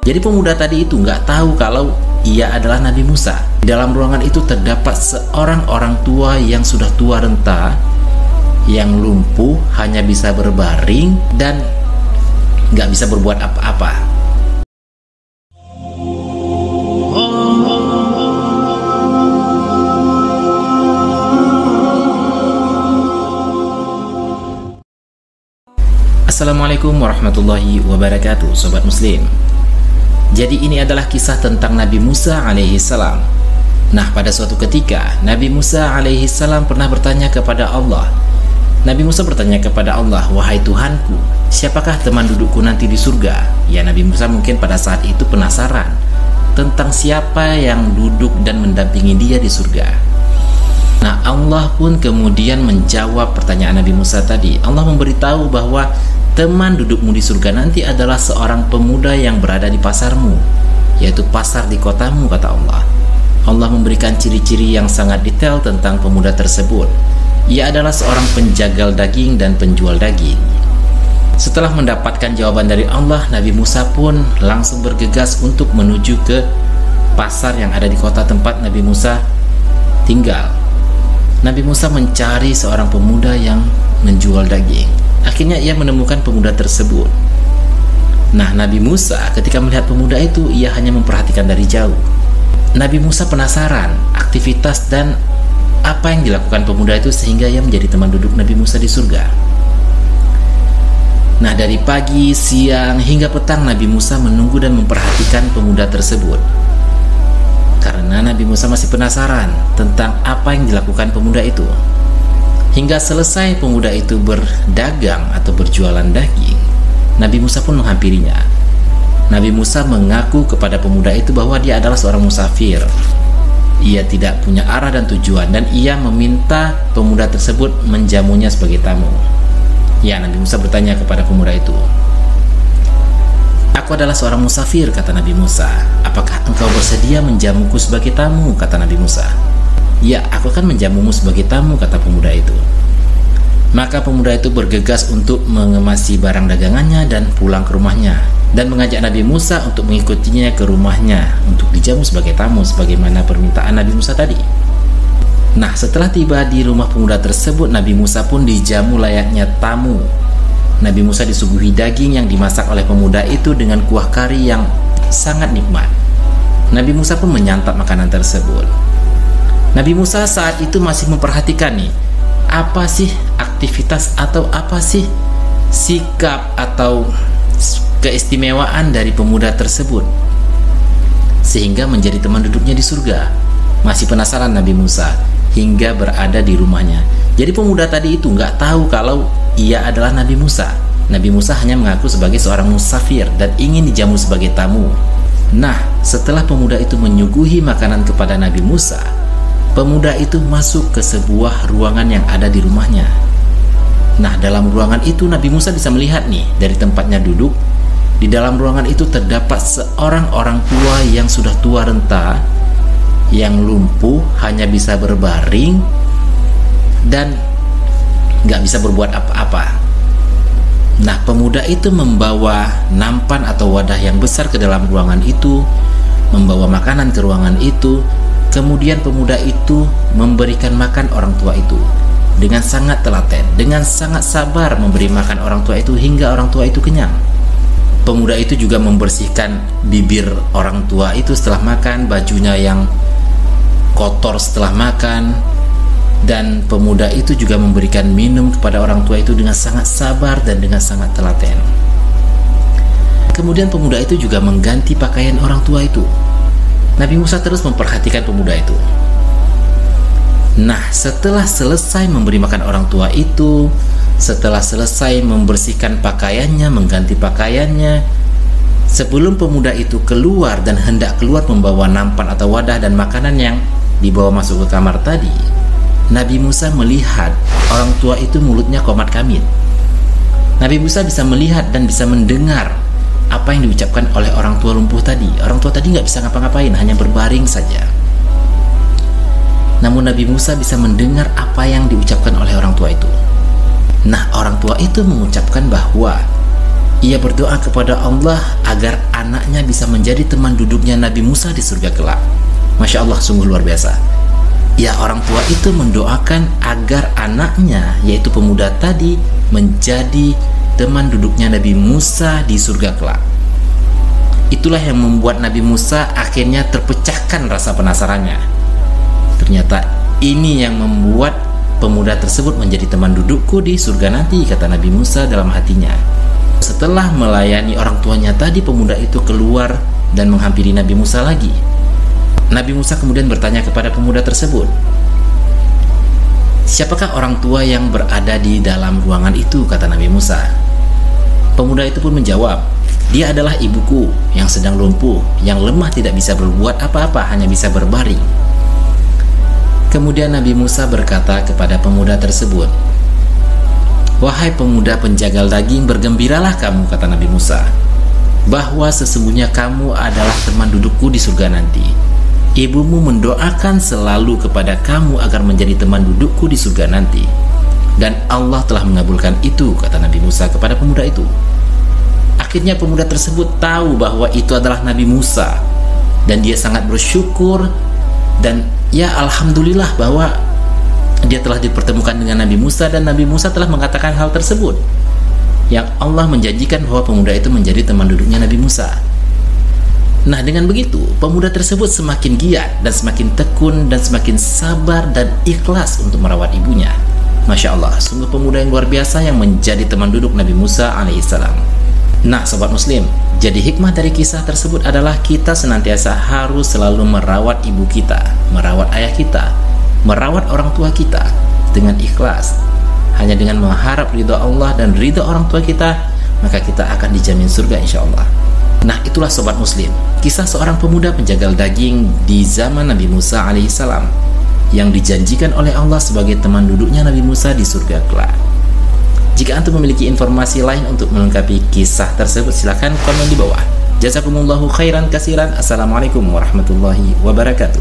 Jadi pemuda tadi itu nggak tahu kalau ia adalah Nabi Musa. Di dalam ruangan itu terdapat seorang orang tua yang sudah tua renta, yang lumpuh, hanya bisa berbaring dan nggak bisa berbuat apa-apa. Assalamualaikum warahmatullahi wabarakatuh, Sobat Muslim. Jadi ini adalah kisah tentang Nabi Musa alaihi salam. Nah, pada suatu ketika Nabi Musa alaihi salam pernah bertanya kepada Allah. Nabi Musa bertanya kepada Allah, "Wahai Tuhanku, siapakah teman dudukku nanti di surga?" Ya, Nabi Musa mungkin pada saat itu penasaran tentang siapa yang duduk dan mendampingi dia di surga. Nah, Allah pun kemudian menjawab pertanyaan Nabi Musa tadi. Allah memberitahu bahwa teman dudukmu di surga nanti adalah seorang pemuda yang berada di pasarmu, yaitu pasar di kotamu, kata Allah. Allah memberikan ciri-ciri yang sangat detail tentang pemuda tersebut. Ia adalah seorang penjagal daging dan penjual daging. Setelah mendapatkan jawaban dari Allah, Nabi Musa pun langsung bergegas untuk menuju ke pasar yang ada di kota tempat Nabi Musa tinggal. Nabi Musa mencari seorang pemuda yang menjual daging. Akhirnya ia menemukan pemuda tersebut. Nah, Nabi Musa ketika melihat pemuda itu, ia hanya memperhatikan dari jauh. Nabi Musa penasaran aktivitas dan apa yang dilakukan pemuda itu sehingga ia menjadi teman duduk Nabi Musa di surga. Nah, dari pagi, siang, hingga petang Nabi Musa menunggu dan memperhatikan pemuda tersebut. Karena Nabi Musa masih penasaran tentang apa yang dilakukan pemuda itu. Hingga selesai pemuda itu berdagang atau berjualan daging, Nabi Musa pun menghampirinya. Nabi Musa mengaku kepada pemuda itu bahwa dia adalah seorang musafir. Ia tidak punya arah dan tujuan, dan ia meminta pemuda tersebut menjamunya sebagai tamu. Ya, Nabi Musa bertanya kepada pemuda itu, "Aku adalah seorang musafir," kata Nabi Musa. "Apakah engkau bersedia menjamuku sebagai tamu?" kata Nabi Musa. "Ya, aku akan menjamumu sebagai tamu," kata pemuda itu. Maka pemuda itu bergegas untuk mengemasi barang dagangannya dan pulang ke rumahnya, dan mengajak Nabi Musa untuk mengikutinya ke rumahnya untuk dijamu sebagai tamu sebagaimana permintaan Nabi Musa tadi. Nah, setelah tiba di rumah pemuda tersebut, Nabi Musa pun dijamu layaknya tamu. Nabi Musa disuguhi daging yang dimasak oleh pemuda itu dengan kuah kari yang sangat nikmat. Nabi Musa pun menyantap makanan tersebut. Nabi Musa saat itu masih memperhatikan nih, apa sih aktivitas atau apa sih sikap atau keistimewaan dari pemuda tersebut sehingga menjadi teman duduknya di surga. Masih penasaran Nabi Musa hingga berada di rumahnya. Jadi pemuda tadi itu nggak tahu kalau ia adalah Nabi Musa. Nabi Musa hanya mengaku sebagai seorang musafir dan ingin dijamu sebagai tamu. Nah, setelah pemuda itu menyuguhi makanan kepada Nabi Musa, pemuda itu masuk ke sebuah ruangan yang ada di rumahnya. Nah, dalam ruangan itu Nabi Musa bisa melihat nih dari tempatnya duduk. Di dalam ruangan itu terdapat seorang orang tua yang sudah tua renta, yang lumpuh, hanya bisa berbaring dan nggak bisa berbuat apa-apa. Nah, pemuda itu membawa nampan atau wadah yang besar ke dalam ruangan itu, membawa makanan ke ruangan itu. Kemudian pemuda itu memberikan makan orang tua itu dengan sangat telaten, dengan sangat sabar memberi makan orang tua itu hingga orang tua itu kenyang. Pemuda itu juga membersihkan bibir orang tua itu setelah makan, bajunya yang kotor setelah makan, dan pemuda itu juga memberikan minum kepada orang tua itu dengan sangat sabar dan dengan sangat telaten. Kemudian pemuda itu juga mengganti pakaian orang tua itu. Nabi Musa terus memperhatikan pemuda itu. Nah, setelah selesai memberi makan orang tua itu, setelah selesai membersihkan pakaiannya, mengganti pakaiannya, sebelum pemuda itu keluar dan hendak keluar membawa nampan atau wadah dan makanan yang dibawa masuk ke kamar tadi, Nabi Musa melihat orang tua itu mulutnya komat kamit. Nabi Musa bisa melihat dan bisa mendengar apa yang diucapkan oleh orang tua lumpuh tadi. Orang tua tadi nggak bisa ngapa-ngapain, hanya berbaring saja. Namun Nabi Musa bisa mendengar apa yang diucapkan oleh orang tua itu. Nah, orang tua itu mengucapkan bahwa Ia berdoa kepada Allah agar anaknya bisa menjadi teman duduknya Nabi Musa di surga kelak. Masya Allah, sungguh luar biasa. Ya, orang tua itu mendoakan agar anaknya, yaitu pemuda tadi, menjadi teman duduknya Nabi Musa di surga kelak. Itulah yang membuat Nabi Musa akhirnya terpecahkan rasa penasarannya. Ternyata ini yang membuat pemuda tersebut menjadi teman dudukku di surga nanti, kata Nabi Musa dalam hatinya. Setelah melayani orang tuanya tadi, pemuda itu keluar dan menghampiri Nabi Musa lagi. Nabi Musa kemudian bertanya kepada pemuda tersebut, "Siapakah orang tua yang berada di dalam ruangan itu?" kata Nabi Musa. Pemuda itu pun menjawab, "Dia adalah ibuku yang sedang lumpuh, yang lemah, tidak bisa berbuat apa-apa, hanya bisa berbaring." Kemudian Nabi Musa berkata kepada pemuda tersebut, "Wahai pemuda penjagal daging, bergembiralah kamu," kata Nabi Musa, "bahwa sesungguhnya kamu adalah teman dudukku di surga nanti. Ibumu mendoakan selalu kepada kamu agar menjadi teman dudukku di surga nanti. Dan Allah telah mengabulkan itu," kata Nabi Musa kepada pemuda itu. Akhirnya pemuda tersebut tahu bahwa itu adalah Nabi Musa, dan dia sangat bersyukur dan ya alhamdulillah bahwa dia telah dipertemukan dengan Nabi Musa, dan Nabi Musa telah mengatakan hal tersebut, yang Allah menjanjikan bahwa pemuda itu menjadi teman duduknya Nabi Musa. Nah, dengan begitu pemuda tersebut semakin giat dan semakin tekun dan semakin sabar dan ikhlas untuk merawat ibunya. Masya Allah, sungguh pemuda yang luar biasa yang menjadi teman duduk Nabi Musa alaihissalam. Nah, sobat muslim, jadi hikmah dari kisah tersebut adalah kita senantiasa harus selalu merawat ibu kita, merawat ayah kita, merawat orang tua kita dengan ikhlas. Hanya dengan mengharap ridha Allah dan ridha orang tua kita, maka kita akan dijamin surga insya Allah. Nah, itulah sobat muslim, kisah seorang pemuda penjagal daging di zaman Nabi Musa alaihissalam yang dijanjikan oleh Allah sebagai teman duduknya Nabi Musa di surga kelak. Jika antum memiliki informasi lain untuk melengkapi kisah tersebut, silakan komen di bawah. Jazakumullahu khairan kasiran. Assalamualaikum warahmatullahi wabarakatuh.